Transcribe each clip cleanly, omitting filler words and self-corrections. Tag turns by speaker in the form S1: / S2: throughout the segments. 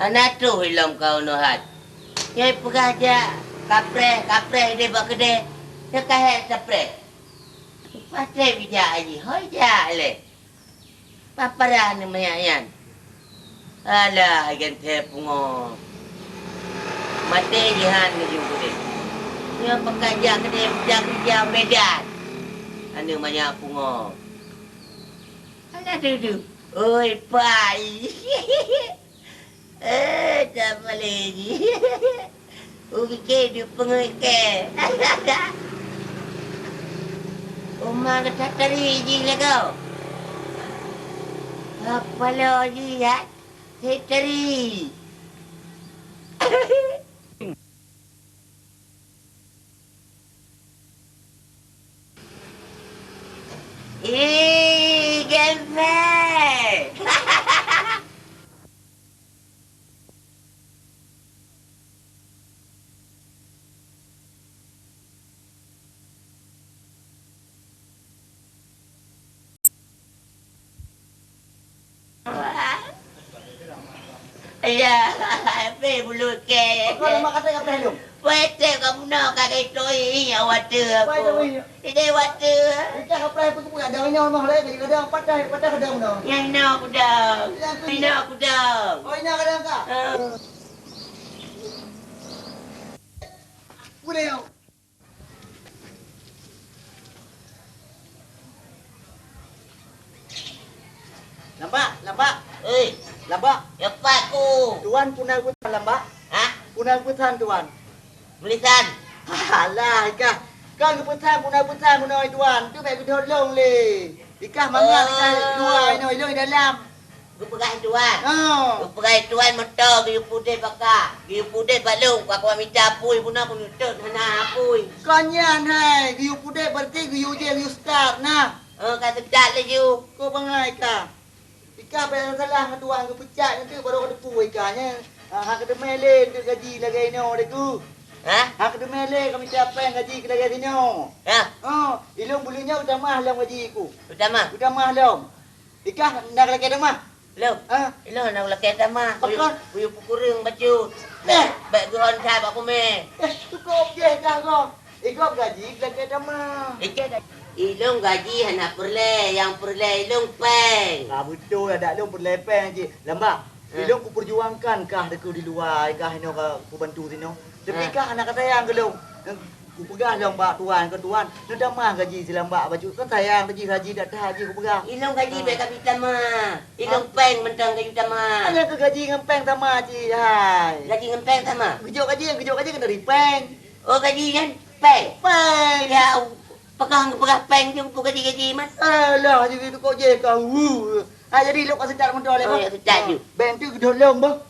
S1: Anak tu hilang kau nuhat. Yang pegaja kapre dia buat kedai. Dia kahek kapre. Pasal bijak aja. Hojak le. Paparah ni mayan. Alah, ikan teh pungo. Mati jihan ni juga deh. Dia pekerja kedai kerja Medan. Anu banyak pungo. Alah duduk. Oi, pai. Tak boleh ni. Fikir dia pengekeh. Omang kata tadi je lah kau. Apa lo je ya? Teri. Gempet. Ya, apa bulu ke?
S2: Kau nak kata apa helum?
S1: Wete kamu nak kakek toy ya water aku. Ini water.
S2: Kita apa pun pun ada orang mah lagi kadang patah kadang dah.
S1: Yang nak aku dah. Ini nak aku dah.
S2: Oh ini kadang kak. Boleh yo. Lambak. Lambak.
S1: Apa aku?
S2: Tuan punai putan lambak.
S1: Hah?
S2: Punai putan tuan.
S1: Tulisan.
S2: Alah, ikah. Kan keputan punai tuan. Tu baik kita tolong le. Ikah mangat ikah dua ini dalam.
S1: Gue pegang tuan.
S2: Oh.
S1: Gue pegang tuan motor gue putih pakak. Gue putih balung. Aku minta apui pun aku nyutut hana apui.
S2: Konyan hai. Giu pude berarti giu je giu start nah.
S1: Kata dak le you.
S2: Kau bangai ikah. Ikah pada salah dengan tuan ke pecat nanti baru kau depu ikahnya. Hak kena mele ke gaji lagi ni deku.
S1: Hah?
S2: Hak kena mele kami siapa yang gaji ke lagi sini.
S1: Ya.
S2: Oh, ilung bulunya utama halam gaji ku.
S1: Utama.
S2: Utama halam. Ikah nak lagi ada mah.
S1: Lo.
S2: Ah,
S1: Lo nak laki sama.
S2: Apa?
S1: Buyu pukuring baju. Baik guhon saya aku me.
S2: cukup je kah kau. Ikut gaji lagi ada mah.
S1: Ilung gaji hana perle, yang perle ilung peng.
S2: Betul ada ilung perlepeng je. Lambak. Ilung ku perjuangkan kah deku di luar kah ini ku bantu sini. Tapi kah anak kata yang gelung. Ku pegang lambak tuan ke tuan. Nak mah gaji si lambak baju kan sayang gaji dah haji ku pegang.
S1: Ilung gaji baik kapita mah. Ilung peng mentang gaji utama.
S2: Hanya ke gaji ngempeng sama ji. Hai.
S1: Gaji ngempeng sama.
S2: Gejok gaji kena ripeng.
S1: Oh gaji kan peng.
S2: Peng.
S1: Ya pegang peng je untuk gaji mas.
S2: Alah jadi tu kau je kau. Jadi lu kau sedar motor le.
S1: Oh ya sedar ju.
S2: Bantu gedolong bah.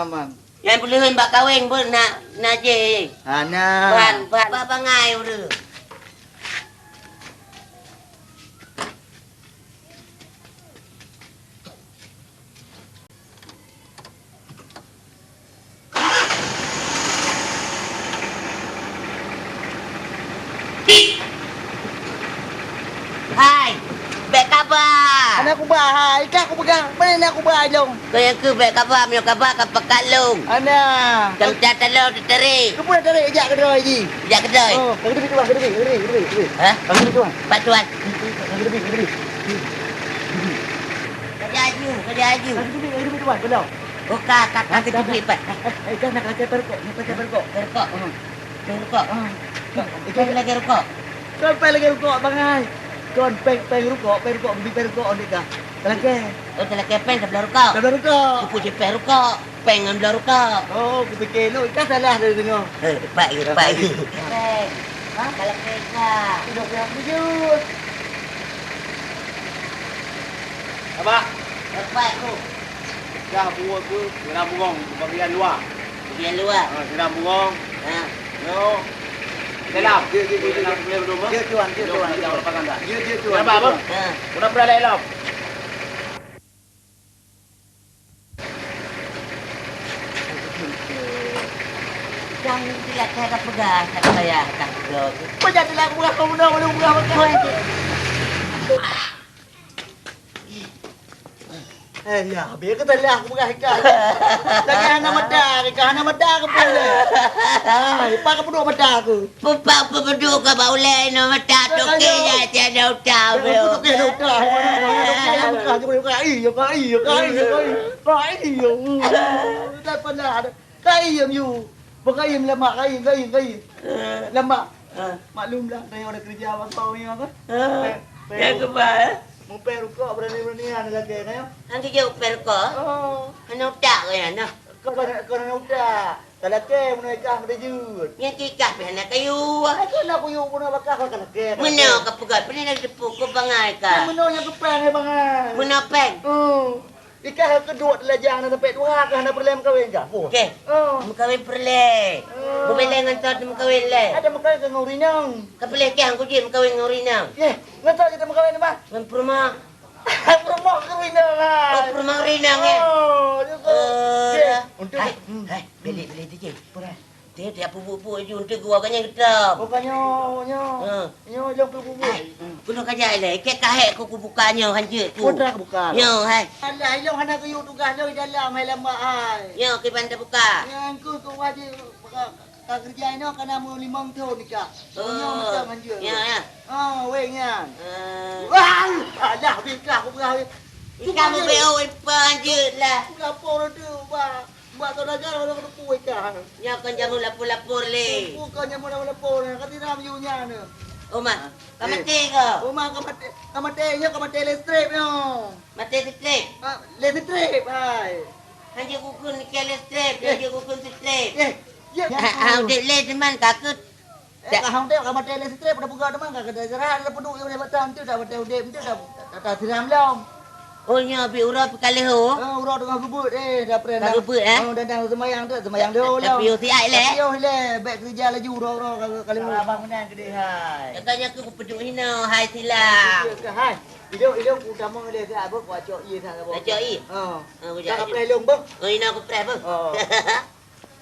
S2: Aman.
S1: Yang perlu mbak kawin pun nak je.
S2: Ana.
S1: Ban apa ngai uru. Hai, baik khabar.
S2: Anak aku bahai, kak aku pegang. Mana aku bahai long?
S1: Kau yang ke baik khabar, punya khabar kapal kalung.
S2: Ana.
S1: Kau cat telur teri.
S2: Kau pun tarik ejak kedai ji.
S1: Jak kedai.
S2: Oh, kau kedai tuan, kedai.
S1: Hah?
S2: Kau kedai tuan.
S1: Pak tuan.
S2: Kedai.
S1: Kerja aju.
S2: Kedai tuan, belum.
S1: Oh kakak kita beli pak.
S2: Kau nak kacau perkok,
S1: Rokok. Rokok. Ikan lagi rokok.
S2: Kau lagi rukuk bangai. Kau peng rukuk, beli perkok ni kah? Lagi.
S1: Oh telah kepeng sebelah rokok.
S2: Dah rukuk.
S1: Kupu cepet rokok. Pengen belah rokok.
S2: Oh, aku fikir lu kan salah dia dengar.
S1: Pak. Kepeng. Kalau kerja.
S2: Sudah siap bujur.
S3: Apa?
S1: Lepas tu.
S3: Dah buang aku, siram burung bagian luar.
S1: Bagian luar.
S3: Siram burung.
S1: Ha.
S3: Yo. Dalam.
S2: Dia
S3: Dalam boleh berdua.
S2: Dia tuan.
S3: Jangan lepas anda.
S2: Dia tuan.
S3: Kenapa apa?
S1: Ha.
S3: Udah berada dalam.
S1: Jangan tidak saya pegang saya tak pegang.
S2: Kau jangan lah murah kau mudah boleh murah makan. Ya, biar kita lah aku pakai kah. Lagi hana mada ke pula. Ipa ke peduk mada aku.
S1: Pupak pepeduk ke baulai no mata toke ya tiada utah bro.
S2: Peduk ke udah. Kah je boleh kai, kai. Tak pernah ada. Kai you. Berkai lemak kai. Lemak. Maklumlah saya ada kerja abang kau ni apa?
S1: Ya ke ba?
S2: Mau peru kok berani-beranian lagi kan?
S1: Angki jauh per ko.
S2: Oh,
S1: Ana utah ke ya no.
S2: kau udah. Kalau ke menaikah pada jut.
S1: Yang kikah pe nak kayu.
S2: Aku nak kuyuk pun bakal kalau ke.
S1: Meno ka pegat pe nak depu ko bangai ka.
S2: Menonya ke peng ni bang.
S1: Meno pen.
S2: Ikah kedua lah jangan sampai dua kah nak perlem kawin kah?
S1: Okey. Mukawin perle. Bumele ngan tot mukawin le.
S2: Ada makan ke ngurinang.
S1: Ka perle ke hang kuji mukawin ngorina.
S2: Ye, ngata kita makan ni mah.
S1: Ngan perma.
S2: Rumah ngurinang lah.
S1: Oh perma ngorina nge.
S2: Untuk
S1: Beli tu je. Dia dia pupu je untuk gua kan yang gedap.
S2: bukannya yang bubu.
S1: Kuno kaja le, ke kahe ko bukannya hanje tu.
S2: Putra bukan.
S1: Yo hai.
S2: Alah, yang hendak kuyuk tugas lo dalam hai lama hai.
S1: Yo ke banda buka.
S2: Yang ku wajib kerja ini kena mau 5 tahun nikah. Punya macam manja.
S1: Ya.
S2: Wengnya.
S1: Eh,
S2: Wah, alah bikah aku berah.
S1: kamu beo panje lah.
S2: Lapor tu, Mbak tu dah jalan orang tu ikah.
S1: Ya kan jamu lapor-lapor le.
S2: Bukannya mau lapor, kata ram yunya ni.
S1: Oma, kamate ko.
S2: Rumah kamate listrik yo.
S1: Mate strip.
S2: Listrik hai.
S1: Hanje kukun ke strip, hanje kukun strip.
S2: Ya.
S1: Ah, udah le teman kakut.
S2: Kahang teh kamate listrik pada buka teman kata jarah ada penduk yang batang tu dah batang udem tu dah tiram long.
S1: Oh nya bi ura pekale ho.
S2: Urang dengan bubut dah pernah.
S1: Dah bubut,
S2: Dan semayang dia lah.
S1: Tapi uti ai le.
S2: Yo le, baik kerja laju urang kali abang menang gede hai.
S1: Katanya aku peduk hina hai silap.
S2: Hai. Idong utama dia ke apa kuat cok ye tak apa.
S1: Cok i.
S2: Oh.
S1: Oh,
S2: Tak apa long bang.
S1: Oh, ina aku prep.
S2: Oh.